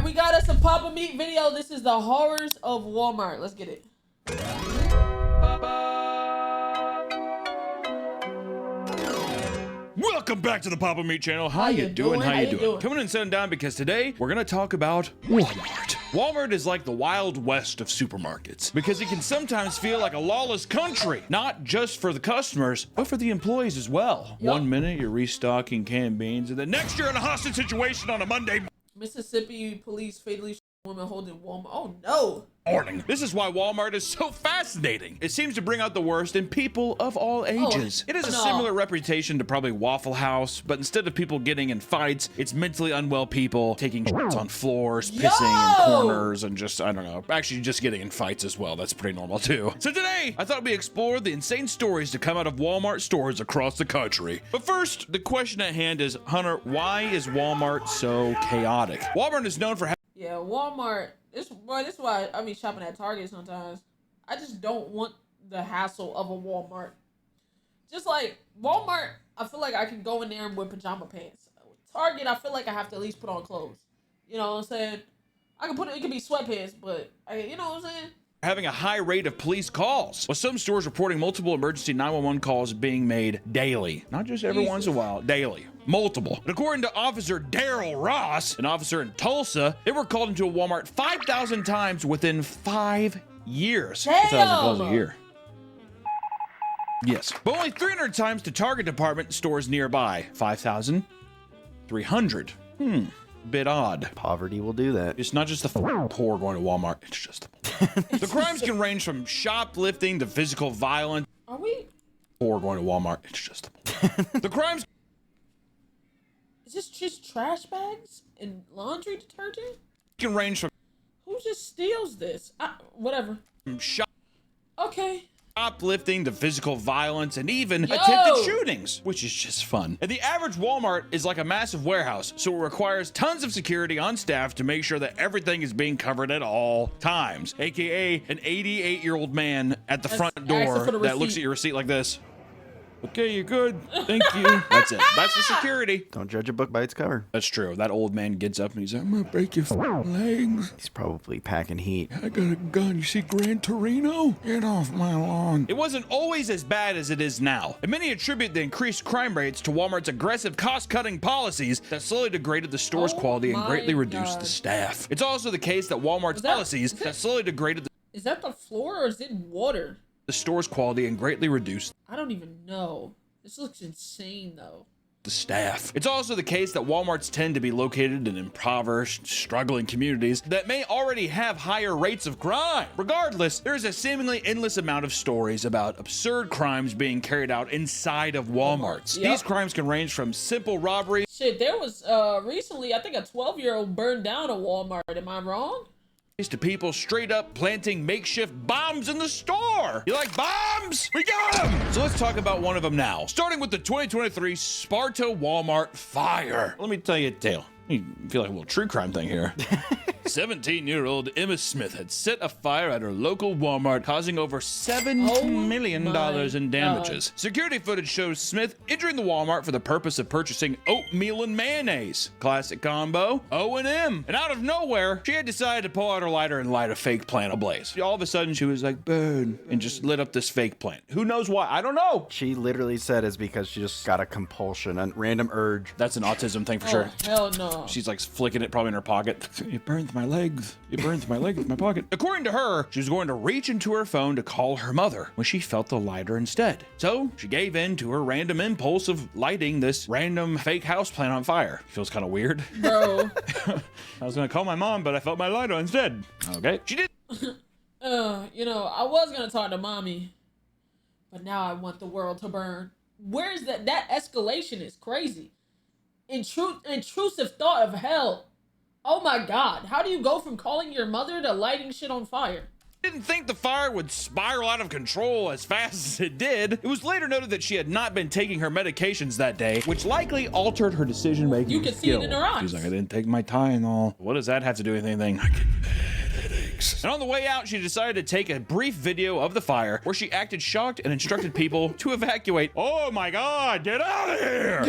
right, we got us a Papa Meat video. This is the horrors of Walmart. Let's get it. Welcome back to the Papa Meat channel. How you doing? How you doing? Coming and sitting down because today we're gonna talk about Walmart. Walmart is like the Wild West of supermarkets because it can sometimes feel like a lawless country, not just for the customers, but for the employees as well. Yep. One minute you're restocking canned beans, and the next you're in a hostage situation on a Monday Mississippi police fatally shot a woman holding Walmart. Oh no! morning. This is why Walmart is so fascinating. It seems to bring out the worst in people of all ages. It has a similar reputation to probably Waffle House, but instead of people getting in fights, it's mentally unwell people taking shits on floors, pissing in corners, and just, I don't know, actually just getting in fights as well. That's pretty normal too. So today, I thought we explored the insane stories to come out of Walmart stores across the country. But first, the question at hand is, Hunter, why is Walmart so chaotic? Walmart is known for yeah, Walmart. This is why I be shopping at Target sometimes. I just don't want the hassle of a Walmart. Just like Walmart, I feel like I can go in there and wear pajama pants. Target, I feel like I have to at least put on clothes. You know what I'm saying? I can it could be sweatpants, but you know what I'm saying? having a high rate of police calls, with some stores reporting multiple emergency 911 calls being made daily. Not just every once in a while, daily. Multiple. And according to Officer Daryl Ross, an officer in Tulsa, they were called into a Walmart 5,000 times within 5 years. 5,000 calls a year. Yes, but only 300 times to Target department stores nearby. 5,300. Bit odd. Poverty will do that. It's not just the poor going to Walmart. It's just the poor. The crimes can range from shoplifting to physical violence. Are we? Poor going to Walmart. It's just the poor. The crimes Is this just trash bags and laundry detergent? can range from Who just steals this? Whatever. Okay. shoplifting to physical violence and even attempted shootings, which is just fun. And the average Walmart is like a massive warehouse, so it requires tons of security on staff to make sure that everything is being covered at all times, aka an 88-year-old man at the front door that looks at your receipt like this. Okay, you're good. Thank you. That's it. That's the security. Don't judge a book by its cover. That's true. That old man gets up and he's like, I'm gonna break your legs. He's probably packing heat. I got a gun. You see Gran Torino? Get off my lawn. It wasn't always as bad as it is now, and many attribute the increased crime rates to Walmart's aggressive cost-cutting policies that slowly degraded the store's quality and greatly reduced the staff. It's also the case that Walmart's policies that slowly degraded Is that the floor or is it water? the store's quality and greatly reduced I don't even know. This looks insane though. the staff. It's also the case that Walmarts tend to be located in impoverished, struggling communities that may already have higher rates of crime. Regardless, there's a seemingly endless amount of stories about absurd crimes being carried out inside of Walmarts. Yep. These crimes can range from simple robbery. Shit, there was recently I think a 12-year-old burned down a Walmart. Am I wrong? To people straight up planting makeshift bombs in the store. You like bombs? We got them! So let's talk about one of them now. Starting with the 2023 Sparta Walmart fire. Let me tell you a tale. You feel like a little true crime thing here. 17-year-old Emma Smith had set a fire at her local Walmart, causing over $7 million in damages. Security footage shows Smith entering the Walmart for the purpose of purchasing oatmeal and mayonnaise. Classic combo, O&M. And out of nowhere, she had decided to pull out her lighter and light a fake plant ablaze. All of a sudden, she was like, burn, and just lit up this fake plant. Who knows why? I don't know. She literally said it's because she just got a compulsion, a random urge. That's an autism thing for sure. Hell no. She's like flicking it probably in her pocket. It burns my legs. It burns my legs in my pocket. According to her, she was going to reach into her phone to call her mother when she felt the lighter instead. So she gave in to her random impulse of lighting this random fake house plant on fire. Feels kind of weird. Bro. I was going to call my mom, but I felt my lighter instead. Okay. She did. You know, I was going to talk to mommy, but now I want the world to burn. Where's that? That escalation is crazy. Intrusive thought of hell. Oh my God. How do you go from calling your mother to lighting shit on fire? Didn't think the fire would spiral out of control as fast as it did. It was later noted that she had not been taking her medications that day, which likely altered her decision-making You can see it in her eyes. She's like, I didn't take my Tylenol. What does that have to do with anything? I get headaches. And on the way out, she decided to take a brief video of the fire where she acted shocked and instructed people to evacuate. Oh my God, get out of here!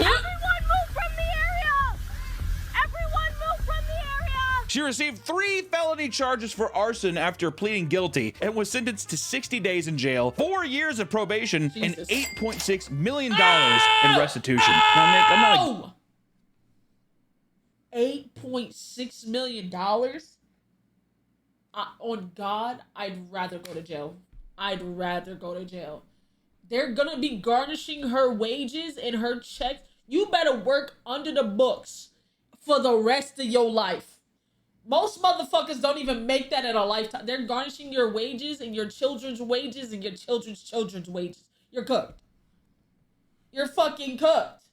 She received 3 felony charges for arson after pleading guilty and was sentenced to 60 days in jail, 4 years of probation, Jesus. and $8.6 million in restitution. Now, Nick, I'm not... $8.6 million? On God, I'd rather go to jail. I'd rather go to jail. They're gonna be garnishing her wages and her checks. You better work under the books for the rest of your life. Most motherfuckers don't even make that in a lifetime. They're garnishing your wages and your children's wages and your children's wages. You're cooked. You're fucking cooked.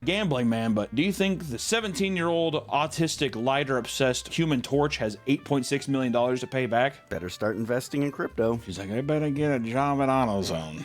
Gambling, man, but do you think the 17-year-old autistic lighter-obsessed Human Torch has $8.6 million to pay back? Better start investing in crypto. She's like, I better get a job at AutoZone.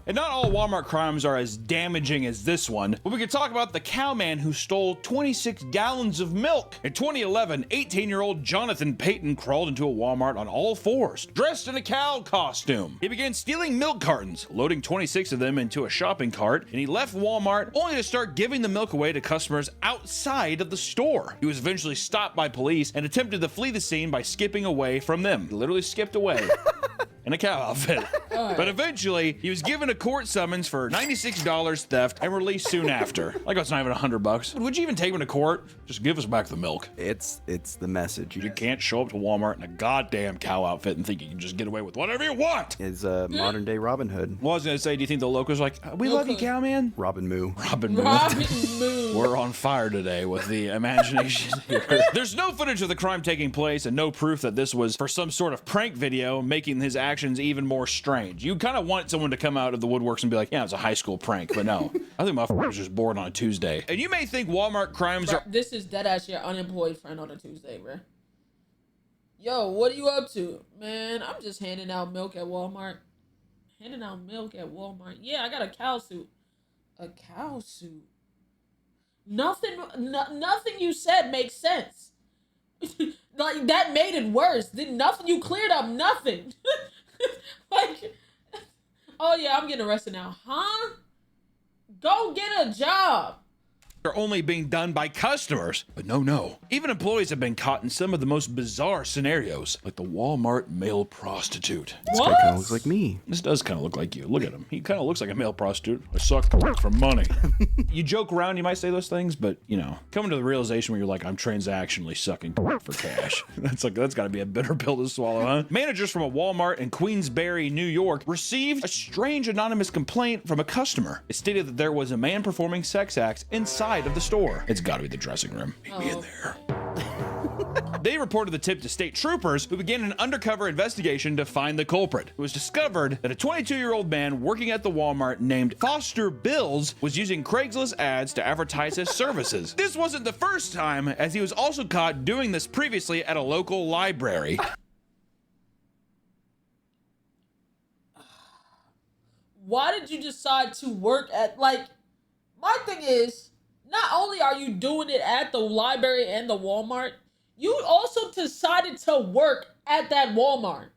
And not all Walmart crimes are as damaging as this one, but we could talk about the cowman who stole 26 gallons of milk. In 2011, 18-year-old Jonathan Payton crawled into a Walmart on all fours, dressed in a cow costume. He began stealing milk cartons, loading 26 of them into a shopping cart, and he left Walmart only to start giving the milk away to customers outside of the store. He was eventually stopped by police and attempted to flee the scene by skipping away from them. He literally skipped away. In a cow outfit. But eventually, he was given a court summons for $96 theft and released soon after. Like, it's not even $100. Would you even take him to court? Just give us back the milk. It's the message. You can't show up to Walmart in a goddamn cow outfit and think you can just get away with whatever you want. Is modern day Robin Hood. Well, I was gonna say, do you think the locals are like, we love you, cowman? Robin Moo. Robin Moo. Robin Moo. We're on fire today with the imagination here. There's no footage of the crime taking place and no proof that this was for some sort of prank video, making his actions even more strange. You kind of want someone to come out of the woodworks and be like, yeah, it's a high school prank, but no. I think my was just bored on a Tuesday. And you may think Walmart crimes are... This is deadass your unemployed friend on a Tuesday, bro. Yo, what are you up to? Man, I'm just handing out milk at Walmart. Handing out milk at Walmart. Yeah, I got a cow suit. A cow suit? Nothing you said makes sense. Like, that made it worse. Nothing, you cleared up nothing. Like, oh yeah, I'm getting arrested now. Huh? Go get a job. Are only being done by customers. But no. Even employees have been caught in some of the most bizarre scenarios, like the Walmart male prostitute. This guy kind of looks like me. This does kind of look like you. Look at him. He kind of looks like a male prostitute. I suck for money. You joke around, you might say those things, but, you know, coming to the realization where you're like, I'm transactionally sucking for cash. That's got to be a bitter pill to swallow, huh? Managers from a Walmart in Queensbury, New York, received a strange anonymous complaint from a customer. It stated that there was a man performing sex acts inside of the store. It's got to be the dressing room. Meet me in there. They reported the tip to state troopers, who began an undercover investigation to find the culprit. It was discovered that a 22-year-old man working at the Walmart named Foster Bills was using Craigslist ads to advertise his services. This wasn't the first time, as he was also caught doing this previously at a local library. Why did you decide to work at, like, my thing is, not only are you doing it at the library and the Walmart, you also decided to work at that Walmart.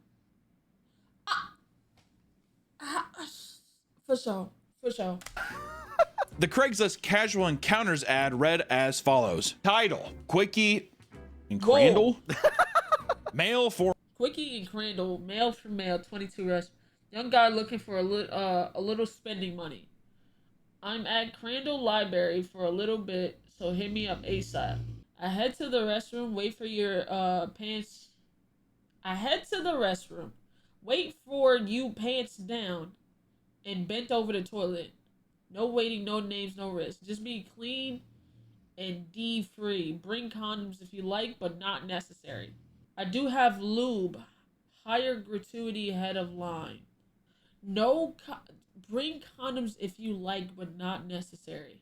For sure. The Craigslist Casual Encounters ad read as follows. Title, Quickie and Crandall. Male for... Quickie and Crandall, male for male, 22 rest. Young guy looking for a little spending money. I'm at Crandall Library for a little bit, so hit me up ASAP. I head to the restroom, wait for your pants. I head to the restroom, wait for you pants down, and bent over the toilet. No waiting, no names, no risk. Just be clean and D-free. Bring condoms if you like, but not necessary. I do have lube. Higher gratuity head of line. Bring condoms if you like, but not necessary.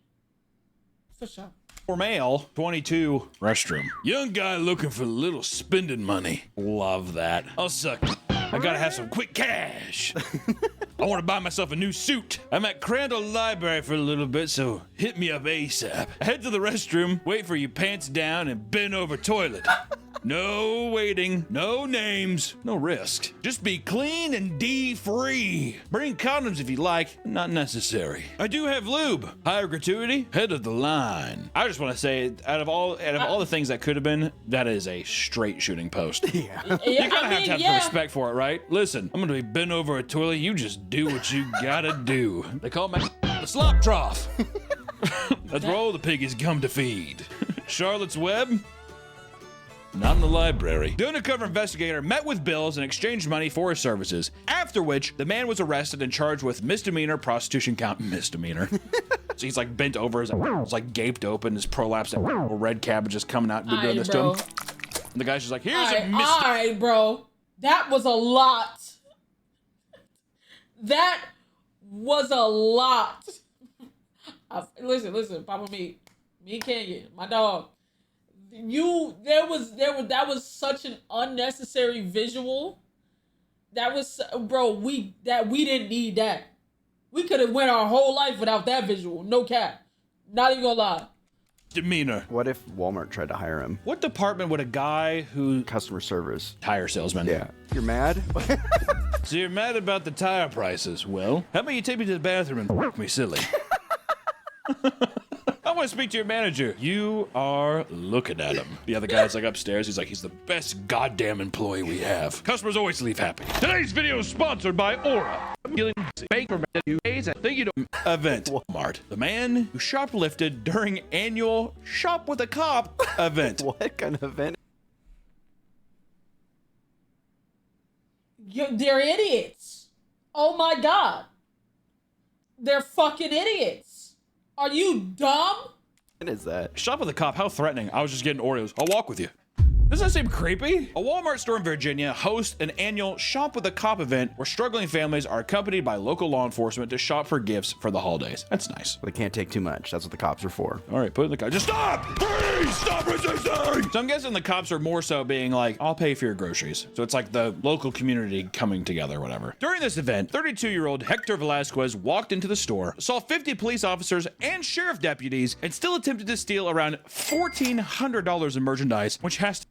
For sure. For male, 22, restroom. Young guy looking for a little spending money. Love that. I'll suck. I gotta have some quick cash. I want to buy myself a new suit. I'm at Crandall Library for a little bit, so hit me up ASAP. I head to the restroom, wait for you pants down, and bend over toilet. No waiting, no names, no risk. Just be clean and D-free. Bring condoms if you like, not necessary. I do have lube. Higher gratuity, head of the line. I just want to say, out of all the things that could have been, that is a straight shooting post. Yeah. You gotta have to have some respect for it, right? Listen, I'm gonna be bent over a toilet. You just do what you gotta do. They call me the slop trough. That's where all the piggies come to feed. Charlotte's Web? Not in the library. The undercover investigator met with Bills and exchanged money for his services, after which the man was arrested and charged with misdemeanor prostitution count. Misdemeanor. So he's like bent over, his like gaped open, his prolapse, red cabbage is coming out and doing this to him. And the guy's just like, here's a misdemeanor. All right, bro. That was a lot. That was a lot. Listen, Papa me and Kenya, my dog. That was such an unnecessary visual. That was, bro, we didn't need that. We could have went our whole life without that visual. No cap. Not even gonna lie. Demeanor. What if Walmart tried to hire him? What department would a guy who... Customer service. Tire salesman. Yeah. You're mad? So you're mad about the tire prices. Well, how about you take me to the bathroom and f*** me silly? I want to speak to your manager. You are looking at him. The other guy's like upstairs. He's like, he's the best goddamn employee we have. Customers always leave happy. Today's video is sponsored by Aura. Event. Walmart. The man who shoplifted during annual Shop with a Cop event. What kind of event? They're idiots. Oh my God. They're fucking idiots. Are you dumb? What is that? Shop with a Cop, how threatening. I was just getting Oreos. I'll walk with you. Doesn't that seem creepy? A Walmart store in Virginia hosts an annual Shop with a Cop event where struggling families are accompanied by local law enforcement to shop for gifts for the holidays. That's nice. They can't take too much. That's what the cops are for. All right, put it in the car. Just stop! Please stop resisting! So I'm guessing the cops are more so being like, I'll pay for your groceries. So it's like the local community coming together or whatever. During this event, 32-year-old Hector Velasquez walked into the store, saw 50 police officers and sheriff deputies, and still attempted to steal around $1,400 in merchandise, which has to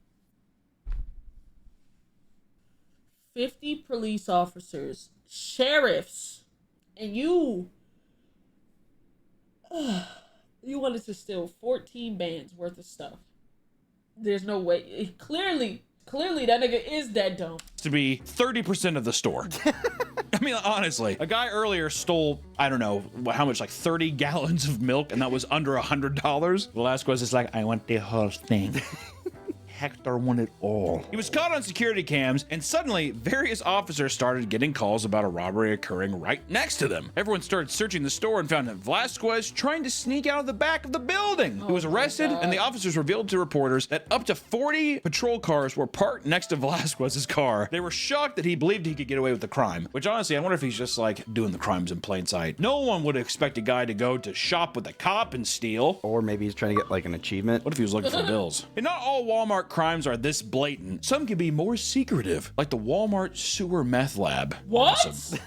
50 police officers, sheriffs, and you wanted to steal 14 bands worth of stuff. There's no way. Clearly that nigga is that dumb. to be 30% of the store. I mean, honestly, a guy earlier stole, I don't know, how much, like 30 gallons of milk, and that was under $100. Velasquez is like, I want the whole thing. Hector won it all. He was caught on security cams, and suddenly various officers started getting calls about a robbery occurring right next to them. Everyone started searching the store and found Velasquez trying to sneak out of the back of the building. He was arrested, and the officers revealed to reporters that up to 40 patrol cars were parked next to Velasquez's car. They were shocked that he believed he could get away with the crime, which honestly, I wonder if he's just like doing the crimes in plain sight. No one would expect a guy to go to shop with a cop and steal. Or maybe he's trying to get like an achievement. What if he was looking for bills? And not all Walmart crimes are this blatant. Some can be more secretive, like the Walmart sewer meth lab. What? Awesome.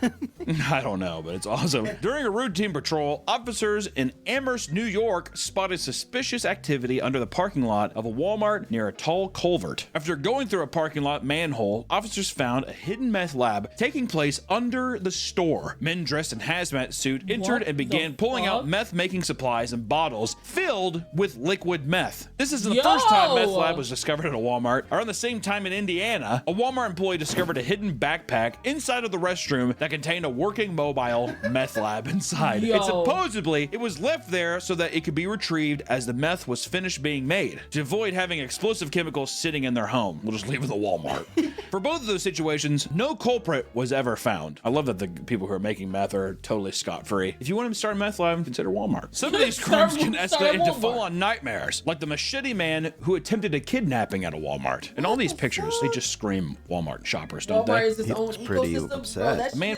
I don't know, but it's awesome. During a routine patrol, officers in Amherst, New York spotted suspicious activity under the parking lot of a Walmart near a tall culvert. After going through a parking lot manhole, officers found a hidden meth lab taking place under the store. Men dressed in hazmat suit entered and began pulling out meth-making supplies and bottles filled with liquid meth. This isn't the first time meth lab was discovered at a Walmart. Around the same time in Indiana, a Walmart employee discovered a hidden backpack inside of the restroom that contained a working mobile meth lab inside. And supposedly, it was left there so that it could be retrieved as the meth was finished being made, to avoid having explosive chemicals sitting in their home. We'll just leave it at the Walmart. For both of those situations, no culprit was ever found. I love that the people who are making meth are totally scot-free. If you want to start a meth lab, consider Walmart. Some of these crimes can escalate into full-on nightmares, like the machete man who attempted a kidnapping at a Walmart. And all these pictures, they just scream Walmart shoppers, don't Walmart they? is its own ecosystem. Upset. Bro,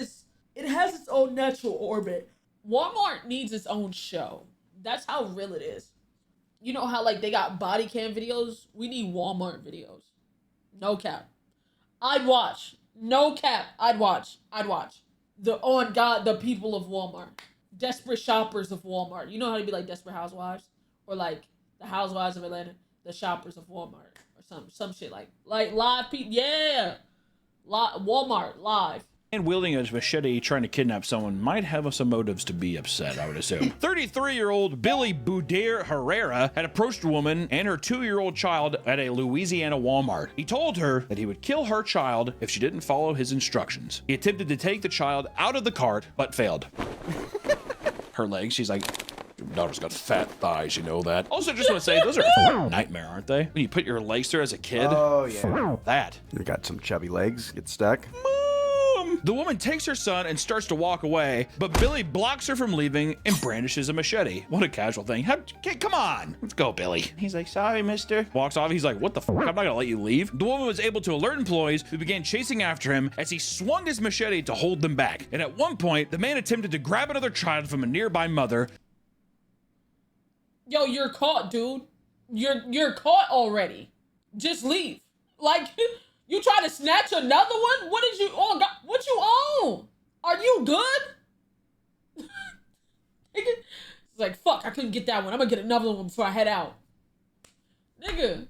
it has its own natural orbit. Walmart needs its own show. That's how real it is. You know how like they got body cam videos? We need Walmart videos. No cap. I'd watch. No cap. I'd watch. The people of Walmart. Desperate shoppers of Walmart. You know how to be like Desperate Housewives? Or like the Housewives of Atlanta? the shoppers of Walmart or some shit like live people. Yeah, Walmart live. And wielding a machete trying to kidnap someone might have some motives to be upset, I would assume. 33-year-old Billy Boudier Herrera had approached a woman and her 2-year-old child at a Louisiana Walmart. He told her that he would kill her child if she didn't follow his instructions. He attempted to take the child out of the cart, but failed. Her legs, she's like, your daughter's got fat thighs, you know that. Also, just want to say, those are a nightmare, aren't they? When you put your legs through as a kid. Oh, yeah. That. You got some chubby legs, get stuck. The woman takes her son and starts to walk away, but Billy blocks her from leaving and brandishes a machete. What a casual thing. Come on, let's go, Billy. He's like, sorry, mister. Walks off. He's like, what the fuck? I'm not gonna let you leave. The woman was able to alert employees who began chasing after him as he swung his machete to hold them back. And at one point, the man attempted to grab another child from a nearby mother. Yo, you're caught, dude. You're caught already. Just leave. Like, you try to snatch another one? What did you own? What you own? Are you good? It's like, fuck, I couldn't get that one. I'm gonna get another one before I head out. Nigga,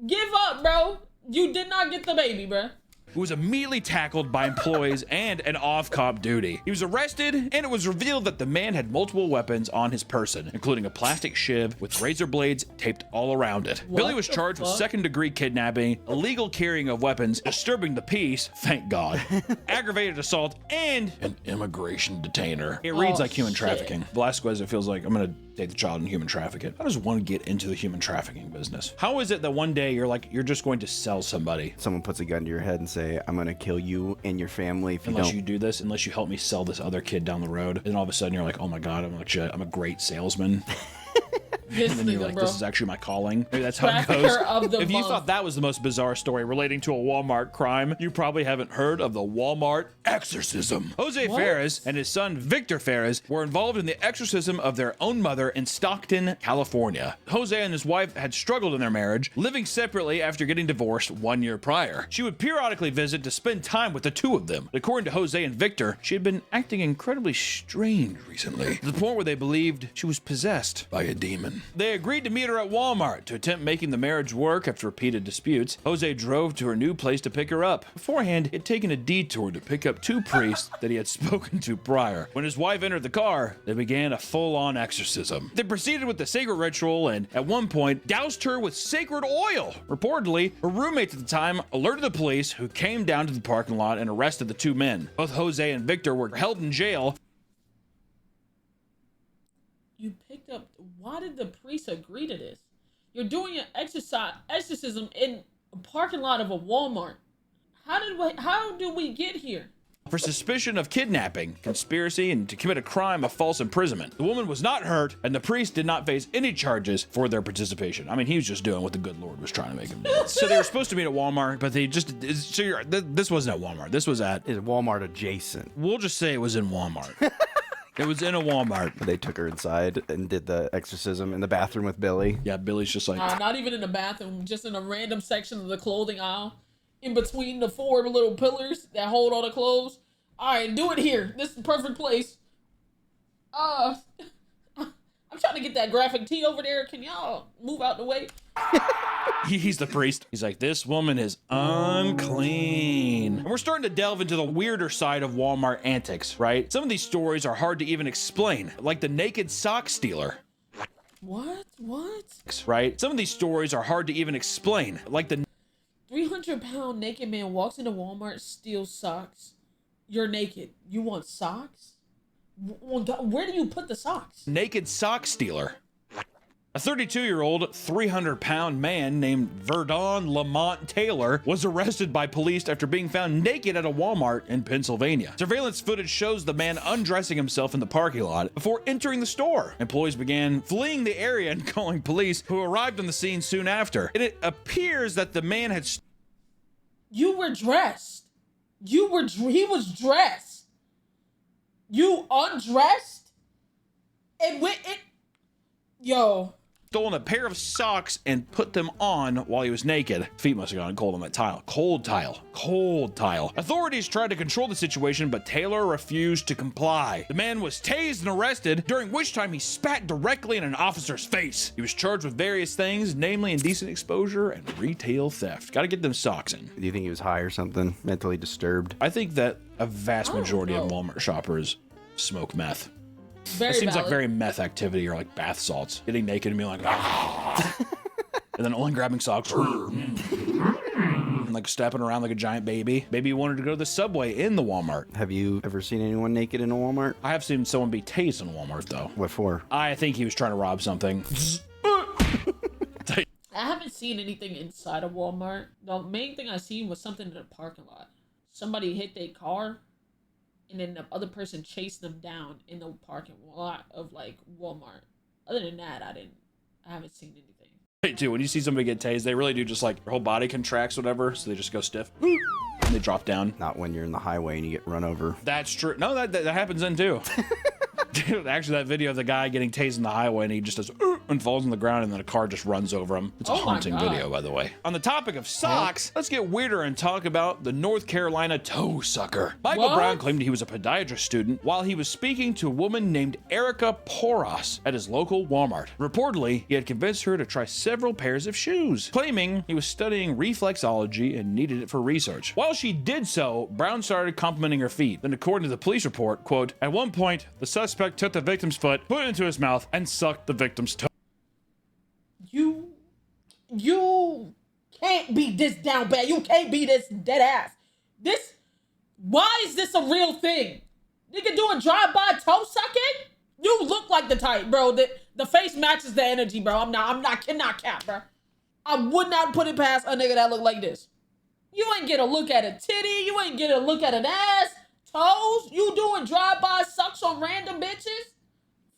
give up, bro. You did not get the baby, bro. Who was immediately tackled by employees and an off-cop duty. He was arrested, and it was revealed that the man had multiple weapons on his person, including a plastic shiv with razor blades taped all around it. Billy was charged with second-degree kidnapping, illegal carrying of weapons, disturbing the peace, thank God, aggravated assault, and an immigration detainer. It reads like human trafficking. Velasquez, it feels like I'm gonna take the child and human traffic it. I just want to get into the human trafficking business. How is it that one day you're just going to sell somebody? Someone puts a gun to your head and say, I'm gonna kill you and your family if unless you do this, unless you help me sell this other kid down the road. And all of a sudden you're like, oh my God, I'm a great salesman. And then you're like, this is actually my calling. Maybe that's how it goes. If you thought that was the most bizarre story relating to a Walmart crime, you probably haven't heard of the Walmart exorcism. Jose Ferris and his son Victor Ferris were involved in the exorcism of their own mother in Stockton, California. Jose and his wife had struggled in their marriage, living separately after getting divorced 1 year prior. She would periodically visit to spend time with the two of them. According to Jose and Victor, she had been acting incredibly strange recently, to the point where they believed she was possessed by a demon. They agreed to meet her at Walmart to attempt making the marriage work after repeated disputes. Jose drove to her new place to pick her up. Beforehand, he had taken a detour to pick up two priests that he had spoken to prior. When his wife entered the car, they began a full-on exorcism. They proceeded with the sacred ritual and, at one point, doused her with sacred oil. Reportedly, her roommates at the time alerted the police, who came down to the parking lot and arrested the two men. Both Jose and Victor were held in jail. You picked up. Why did the priest agree to this? You're doing an exorcism in a parking lot of a Walmart. How do we get here? For suspicion of kidnapping, conspiracy, and to commit a crime of false imprisonment. The woman was not hurt, and the priest did not face any charges for their participation. I mean, he was just doing what the good Lord was trying to make him do. So they were supposed to meet at Walmart, but they just, this wasn't at Walmart. This was at Walmart adjacent. We'll just say it was in Walmart. It was in a Walmart. They took her inside and did the exorcism in the bathroom with Billy. Yeah, Billy's just like... not even in the bathroom, just in a random section of the clothing aisle, in between the four little pillars that hold all the clothes. All right, do it here. This is the perfect place. I'm trying to get that graphic tee over there. Can y'all move out the way? He's the priest. He's like, this woman is unclean. And we're starting to delve into the weirder side of Walmart antics, right? Some of these stories are hard to even explain, like the naked sock stealer. What? Right? Some of these stories are hard to even explain, like the 300-pound naked man walks into Walmart, steals socks. You're naked. You want socks? Where do you put the socks? Naked sock stealer. A 32-year-old, 300-pound man named Verdon Lamont Taylor was arrested by police after being found naked at a Walmart in Pennsylvania. Surveillance footage shows the man undressing himself in the parking lot before entering the store. Employees began fleeing the area and calling police, who arrived on the scene soon after. And it appears that the man had... You were dressed. He was dressed. You undressed? And went it... Yo... stolen a pair of socks and put them on while he was naked. Feet must have gone cold on that tile. Cold tile. Authorities tried to control the situation, but Taylor refused to comply. The man was tased and arrested, during which time he spat directly in an officer's face. He was charged with various things, namely indecent exposure and retail theft. Gotta get them socks in. Do you think he was high or something? Mentally disturbed? I think that a vast majority of Walmart shoppers smoke meth. Very It seems valid. like very meth activity, or like bath salts. Getting naked and being like, ah. And then only grabbing socks. And like stepping around like a giant baby. Maybe you wanted to go to the subway in the Walmart. Have you ever seen anyone naked in a Walmart? I have seen someone be tased in a Walmart though. What for? I think he was trying to rob something. I haven't seen anything inside of Walmart. The main thing I seen was something in the parking lot. Somebody hit their car, and then the other person chased them down in the parking lot of like Walmart. Other than that, I haven't seen anything. Too, when you see somebody get tased, they really do just like their whole body contracts, whatever, so they just go stiff. And they drop down. Not when you're in the highway and you get run over. That's true. No, that happens then too. Dude, actually, that video of the guy getting tased in the highway and he just does and falls on the ground and then a car just runs over him. It's a haunting video, by the way. On the topic of socks, let's get weirder and talk about the North Carolina toe sucker. Michael Brown claimed he was a podiatrist student while he was speaking to a woman named Erica Poros at his local Walmart. Reportedly, he had convinced her to try several pairs of shoes, claiming he was studying reflexology and needed it for research. While she did so, Brown started complimenting her feet. Then, according to the police report, quote, at one point, the suspect took the victim's foot, put it into his mouth, and sucked the victim's toe. You can't be this down bad. You can't be this dead ass. Why is this a real thing? Nigga doing drive-by toe sucking? You look like the type, bro. The face matches the energy, bro. I'm not cap, bro. I would not put it past a nigga that look like this. You ain't get a look at a titty. You ain't get a look at an ass. Toes? You doing drive-by sucks on random bitches?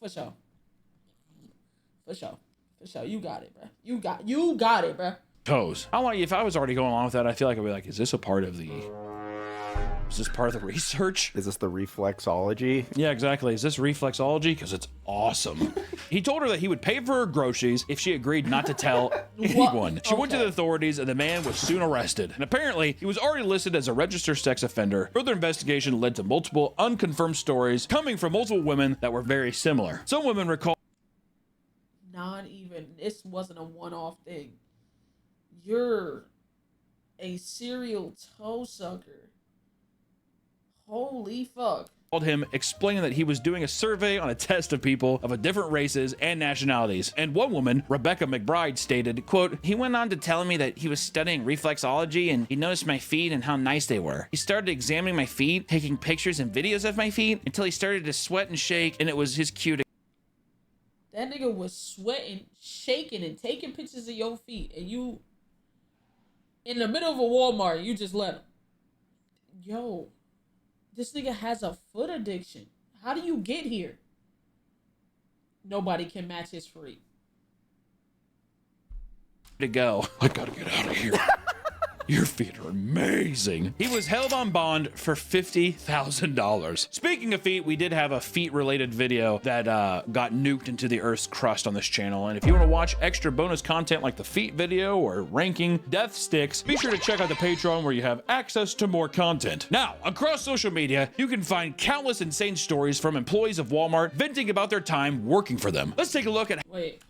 For sure. You got it, bro. You got it, bro. Toes. I want, if I was already going along with that, I feel like I'd be like, is this part of the research? Is this the reflexology? Yeah, exactly. Is this reflexology? Because it's awesome. He told her that he would pay for her groceries if she agreed not to tell anyone. She went to the authorities and the man was soon arrested. And apparently, he was already listed as a registered sex offender. Further investigation led to multiple unconfirmed stories coming from multiple women that were very similar. Some women recall Not even. This wasn't a one-off thing. You're a serial toe sucker. Holy fuck. him explaining that he was doing a survey on a test of people of different races and nationalities. And one woman, Rebecca McBride, stated, quote, he went on to tell me that he was studying reflexology and he noticed my feet and how nice they were. He started examining my feet, taking pictures and videos of my feet until he started to sweat and shake, and it was his cue to... That nigga was sweating, shaking, and taking pictures of your feet, and you, in the middle of a Walmart, you just let him. Yo, this nigga has a foot addiction. How do you get here? Nobody can match his freak. to go. I gotta get out of here. Your feet are amazing. He was held on bond for $50,000. Speaking of feet, we did have a feet-related video that got nuked into the Earth's crust on this channel. And if you want to watch extra bonus content like the feet video or ranking death sticks, be sure to check out the Patreon where you have access to more content. Now, across social media, you can find countless insane stories from employees of Walmart venting about their time working for them. Let's take a look at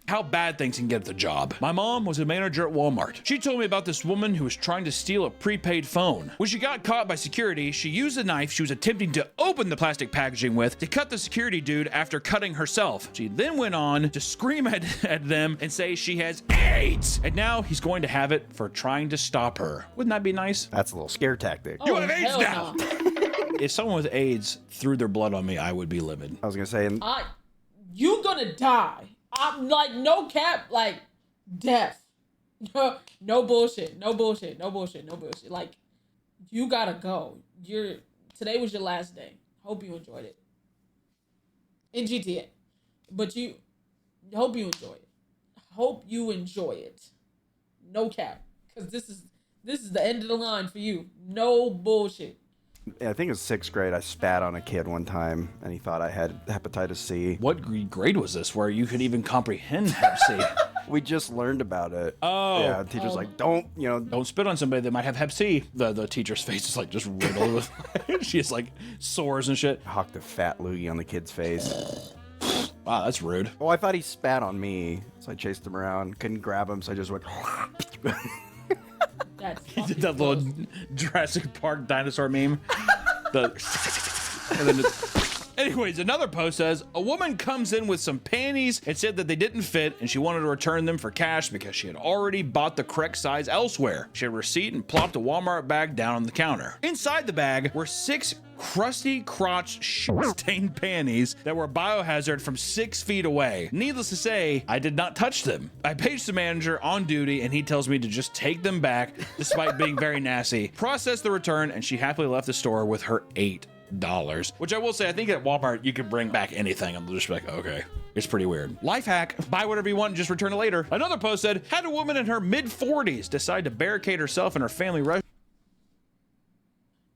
how bad things can get at the job. My mom was a manager at Walmart. She told me about this woman who was trying to steal a prepaid phone. When she got caught by security, she used the knife she was attempting to open the plastic packaging with to cut the security dude after cutting herself. She then went on to scream at them and say she has AIDS, and now he's going to have it for trying to stop her. Wouldn't that be nice? That's a little scare tactic. You have AIDS now! If someone with AIDS threw their blood on me, I would be livid. I was gonna say, you gonna die. I'm like, no cap, like, death. No bullshit. Like, you gotta go. Today was your last day. Hope you enjoyed it. In GTA. But hope you enjoy it. Hope you enjoy it. No cap. Because this is the end of the line for you. No bullshit. I think it was 6th grade. I spat on a kid one time, and he thought I had hepatitis C. What grade was this where you could even comprehend Hep C? We just learned about it. Oh. Yeah, the teacher's like, don't, you know. Don't spit on somebody that might have Hep C. The teacher's face is like just riddled with, she has like sores and shit. Hawked a fat loogie on the kid's face. Wow, that's rude. Oh, I thought he spat on me, so I chased him around. Couldn't grab him, so I just went. That's He did that little Jurassic Park dinosaur meme. And then anyways, another post says, a woman comes in with some panties and said that they didn't fit and she wanted to return them for cash because she had already bought the correct size elsewhere. She had a receipt and plopped a Walmart bag down on the counter. Inside the bag were 6 crusty crotch shit-stained panties that were biohazard from 6 feet away. Needless to say, I did not touch them. I paged the manager on duty and he tells me to just take them back despite being very nasty. Process the return and she happily left the store with her $8. Which I will say, I think at Walmart you can bring back anything and they'll just be like, okay. It's pretty weird. Life hack, buy whatever you want and just return it later. Another post said, had a woman in her mid-40s decide to barricade herself in her family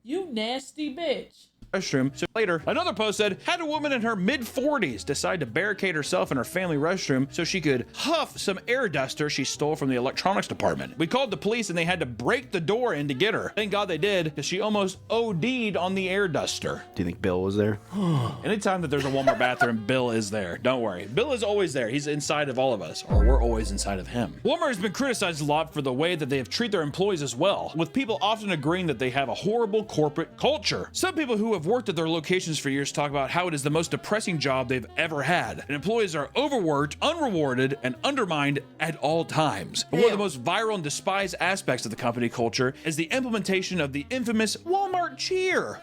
You nasty bitch. restroom. So later, another post said, had a woman in her mid-40s decide to barricade herself in her family restroom so she could huff some air duster she stole from the electronics department. We called the police and they had to break the door in to get her. Thank God they did, because she almost OD'd on the air duster. Do you think Bill was there? Anytime that there's a Walmart bathroom, Bill is there. Don't worry. Bill is always there. He's inside of all of us, or we're always inside of him. Walmart has been criticized a lot for the way that they have treated their employees as well, with people often agreeing that they have a horrible corporate culture. Some people who have worked at their locations for years talk about how it is the most depressing job they've ever had, and employees are overworked, unrewarded, and undermined at all times. But one of the most viral and despised aspects of the company culture is the implementation of the infamous Walmart cheer.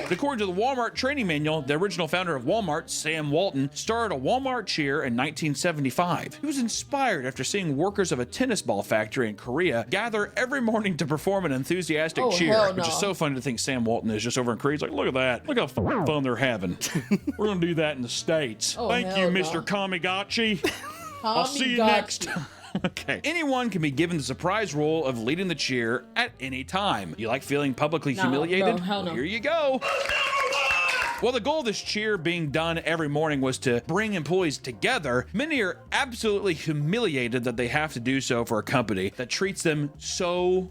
According to the Walmart training manual, the original founder of Walmart, Sam Walton, started a Walmart cheer in 1975. He was inspired after seeing workers of a tennis ball factory in Korea gather every morning to perform an enthusiastic cheer, hell which no. is so funny to think Sam Walton is just over in Korea. He's like, look at that. Look how fun they're having. We're going to do that in the States. Oh, Thank you, hell no. Mr. Kamigachi. I'll see you next time. Okay. Anyone can be given the surprise role of leading the cheer at any time. You like feeling publicly humiliated? Bro, hell no. Well, here you go. Well, the goal of this cheer being done every morning was to bring employees together. Many are absolutely humiliated that they have to do so for a company that treats them so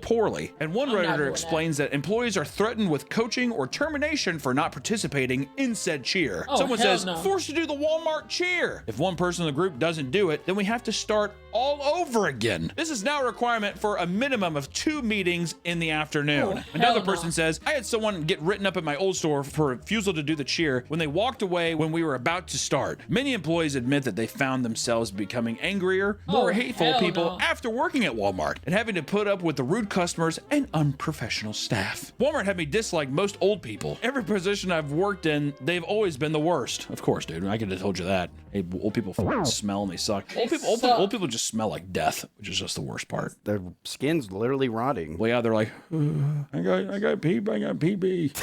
poorly. And one Redditor explains that employees are threatened with coaching or termination for not participating in said cheer. Oh, Someone hell says, no. forced to do the Walmart cheer. If one person in the group doesn't do it, then we have to start all over again. This is now a requirement for a minimum of 2 meetings in the afternoon. Oh, Another hell person no. says, I had someone get written up at my old store for refusal to do the cheer when they walked away when we were about to start. Many employees admit that they found themselves becoming angrier, more hateful hell people no. after working at Walmart and having to put up with the rude customers and unprofessional staff. Walmart had me dislike most old people. Every position I've worked in, they've always been the worst. Of course, dude. I could have told you that. Hey, old people fucking smell and they suck. Old people just smell like death, which is just the worst part. Their skin's literally rotting. Well, yeah, they're like, I got PB.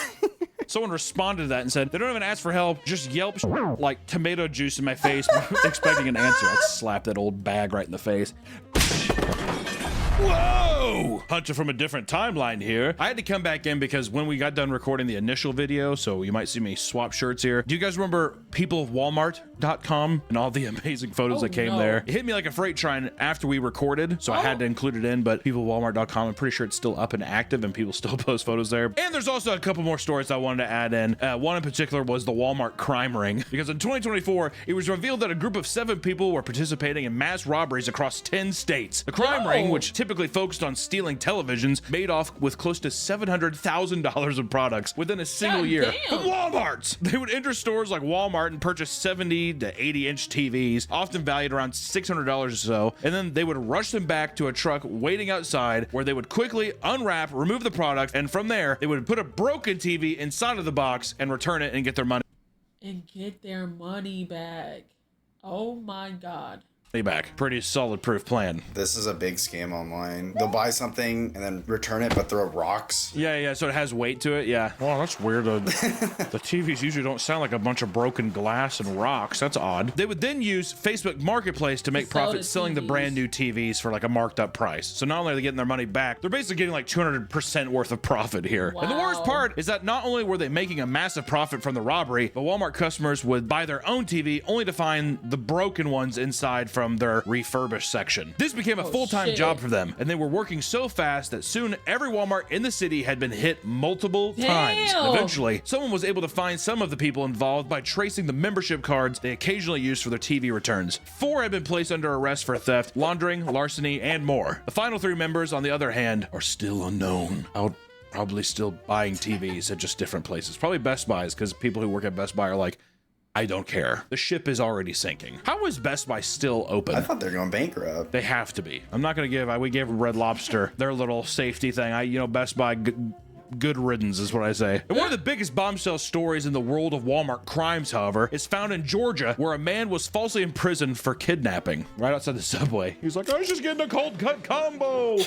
Someone responded to that and said, they don't even ask for help, just yelp like tomato juice in my face, expecting an answer. I'd slap that old bag right in the face. Whoa! Hunter from a different timeline here. I had to come back in because when we got done recording the initial video, so you might see me swap shirts here. Do you guys remember peopleofwalmart.com and all the amazing photos that came there? It hit me like a freight train after we recorded, so I had to include it in, but peopleofwalmart.com, I'm pretty sure it's still up and active and people still post photos there. And there's also a couple more stories I wanted to add in. One in particular was the Walmart crime ring, because in 2024, it was revealed that a group of 7 people were participating in mass robberies across 10 states. The crime ring, which typically focused on stealing televisions, made off with close to $700,000 in products within a single year. damn. From Walmart's! They would enter stores like Walmart and purchase 70 to 80-inch TVs, often valued around $600 or so, and then they would rush them back to a truck waiting outside where they would quickly unwrap, remove the product, and from there, they would put a broken TV inside of the box and return it and get their money. And get their money back. Oh my God. money back. Pretty solid proof plan. This is a big scam online. They'll buy something and then return it, but throw rocks. Yeah, so it has weight to it, yeah. Well, that's weird. The TVs usually don't sound like a bunch of broken glass and rocks. That's odd. They would then use Facebook Marketplace to make profit selling the brand new TVs for like a marked up price. So not only are they getting their money back, they're basically getting like 200% worth of profit here. Wow. And the worst part is that not only were they making a massive profit from the robbery, but Walmart customers would buy their own TV only to find the broken ones inside from their refurbished section. This became a full-time job for them, and they were working so fast that soon every Walmart in the city had been hit multiple times. And eventually, someone was able to find some of the people involved by tracing the membership cards they occasionally used for their TV returns. 4 had been placed under arrest for theft, laundering, larceny, and more. The final 3 members, on the other hand, are still unknown. Out probably still buying TVs at just different places. Probably Best Buys, because people who work at Best Buy are like, I don't care. The ship is already sinking. How is Best Buy still open? I thought they were going bankrupt. They have to be. I'm not gonna give. We gave Red Lobster their little safety thing. Best Buy. Good riddance is what I say. And one of the biggest bombshell stories in the world of Walmart crimes, however, is found in Georgia, where a man was falsely imprisoned for kidnapping right outside the subway. He's like, I was just getting a cold cut combo.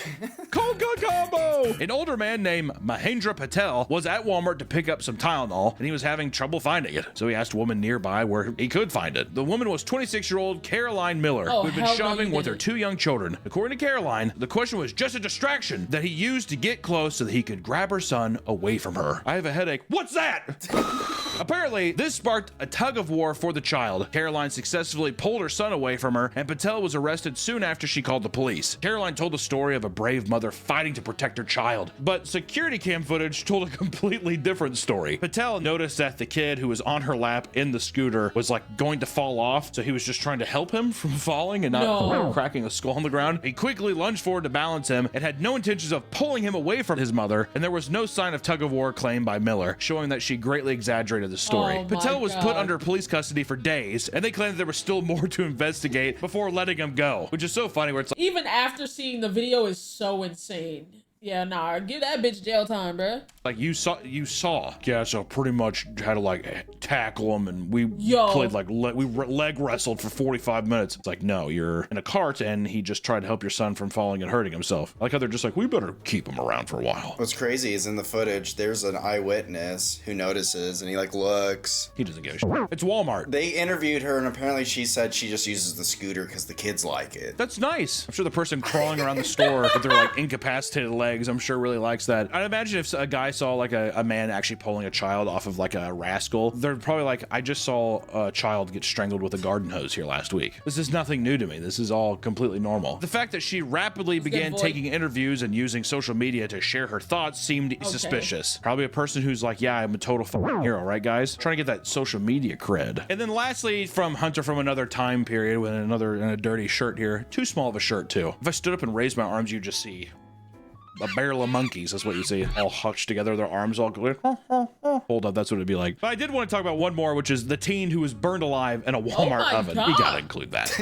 Cold cut combo. An older man named Mahendra Patel was at Walmart to pick up some Tylenol, and he was having trouble finding it. So he asked a woman nearby where he could find it. The woman was 26-year-old Caroline Miller, who had been shopping with her 2 young children. According to Caroline, the question was just a distraction that he used to get close so that he could grab her son away from her. I have a headache. What's that? Apparently, this sparked a tug of war for the child. Caroline successfully pulled her son away from her, and Patel was arrested soon after she called the police. Caroline told the story of a brave mother fighting to protect her child, but security cam footage told a completely different story. Patel noticed that the kid who was on her lap in the scooter was like going to fall off, so he was just trying to help him from falling and not cracking a skull on the ground. He quickly lunged forward to balance him and had no intentions of pulling him away from his mother, and there was no sign of tug of war claimed by Miller, showing that she greatly exaggerated the story. Patel was put under police custody for days, and they claimed that there was still more to investigate before letting him go, which is so funny where it's like, even after seeing the video is so insane. Yeah, nah, give that bitch jail time, bruh. Like you saw. Yeah, so pretty much had to like tackle him, and we played like we leg wrestled for 45 minutes. It's like, no, you're in a cart, and he just tried to help your son from falling and hurting himself. I like how they're just like, we better keep him around for a while. What's crazy is in the footage, there's an eyewitness who notices, and he like looks. He doesn't give a shit. It's Walmart. They interviewed her, and apparently she said she just uses the scooter because the kids like it. That's nice. I'm sure the person crawling around the store with their like incapacitated legs, I'm sure really likes that. I'd imagine if a guy saw like a man actually pulling a child off of like a rascal, they're probably like, I just saw a child get strangled with a garden hose here last week. This is nothing new to me. This is all completely normal. The fact that she rapidly began taking interviews and using social media to share her thoughts seemed suspicious. Probably a person who's like, yeah, I'm a total hero, right guys? Trying to get that social media cred. And then lastly, from Hunter from another time period with in a dirty shirt here. Too small of a shirt too. If I stood up and raised my arms, you'd just see a barrel of monkeys. That's what you see, all hutched together, their arms all going. Hold up, that's what it'd be like. But I did want to talk about one more, which is the teen who was burned alive in a Walmart oven. God. You gotta include that.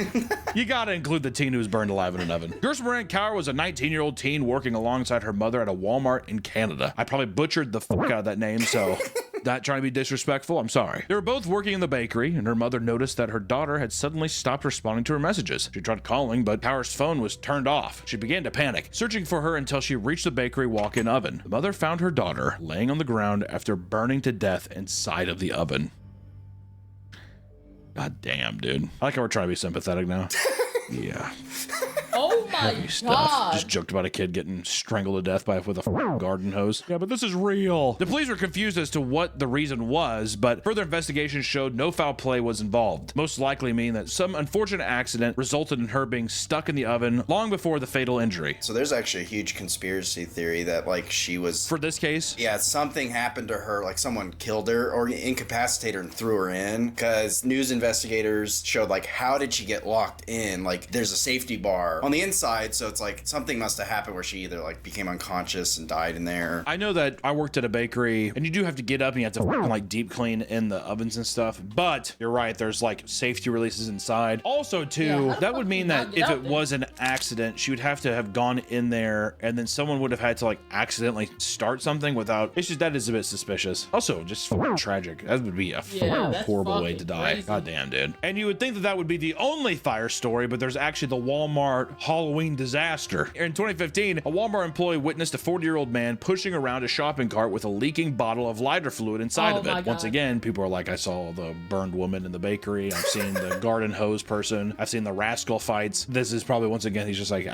You gotta include the teen who was burned alive in an oven. Gershmarin Kaur was a 19-year-old teen working alongside her mother at a Walmart in Canada. I probably butchered the fuck out of that name, so not trying to be disrespectful, I'm sorry. They were both working in the bakery, and her mother noticed that her daughter had suddenly stopped responding to her messages. She tried calling, but Kaur's phone was turned off. She began to panic, searching for her until she reached the bakery walk-in oven. The mother found her daughter laying on the ground after burning to death inside of the oven. God damn, dude. I like how we're trying to be sympathetic now. Yeah. Oh my God. Just joked about a kid getting strangled to death with a garden hose. Yeah, but this is real. The police were confused as to what the reason was, but further investigation showed no foul play was involved. Most likely meaning that some unfortunate accident resulted in her being stuck in the oven long before the fatal injury. So there's actually a huge conspiracy theory that like she was... For this case? Yeah, something happened to her, like someone killed her or incapacitated her and threw her in, because news investigators showed like, how did she get locked in? Like there's a safety bar on the inside, so it's like something must have happened where she either like became unconscious and died in there. I know that I worked at a bakery, and you do have to get up and you have to like deep clean in the ovens and stuff. But you're right, there's like safety releases inside. Also, too, that would mean that if it was an accident, she would have to have gone in there, and then someone would have had to like accidentally start something without. It's just that is a bit suspicious. Also, just tragic. That would be a horrible way to die. Crazy. God damn, dude. And you would think that that would be the only fire story, but there's actually the Walmart Halloween disaster. In 2015, a Walmart employee witnessed a 40-year-old man pushing around a shopping cart with a leaking bottle of lighter fluid inside of it. Once again, people are like, I saw the burned woman in the bakery. I've seen the garden hose person. I've seen the rascal fights. This is probably, once again, he's just like,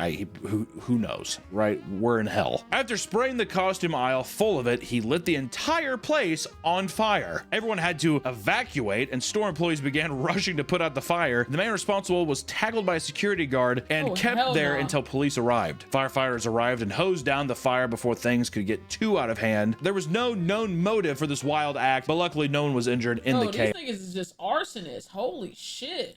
who knows, right? We're in hell. After spraying the costume aisle full of it, he lit the entire place on fire. Everyone had to evacuate, and store employees began rushing to put out the fire. The man responsible was tackled by a security guard and kept there until police arrived. Firefighters arrived and hosed down the fire before things could get too out of hand. There was no known motive for this wild act, but luckily no one was injured in the chaos. These niggas is just arsonists. Holy shit.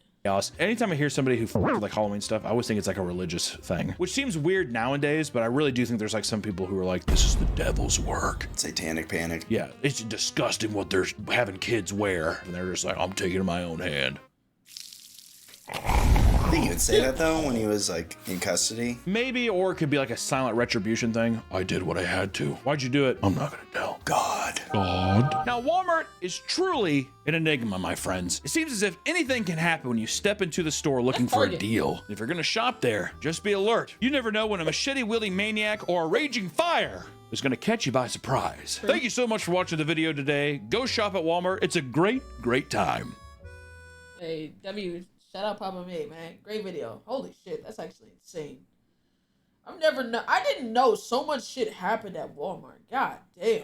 Anytime I hear somebody who with like Halloween stuff, I always think it's like a religious thing, which seems weird nowadays, but I really do think there's like some people who are like, this is the devil's work. Satanic panic. Yeah, it's disgusting what they're having kids wear, and they're just like, I'm taking it in my own hand. I think he would say that though when he was like in custody. Maybe, or it could be like a silent retribution thing. I did what I had to. Why'd you do it? I'm not gonna tell. God. Now, Walmart is truly an enigma, my friends. It seems as if anything can happen when you step into the store looking for a deal. If you're gonna shop there, just be alert. You never know when a machete-wielding maniac or a raging fire is gonna catch you by surprise. Thank you so much for watching the video today. Go shop at Walmart. It's a great, great time. Hey, shout out Papa May, man. Great video. Holy shit, that's actually insane. I didn't know so much shit happened at Walmart. God damn.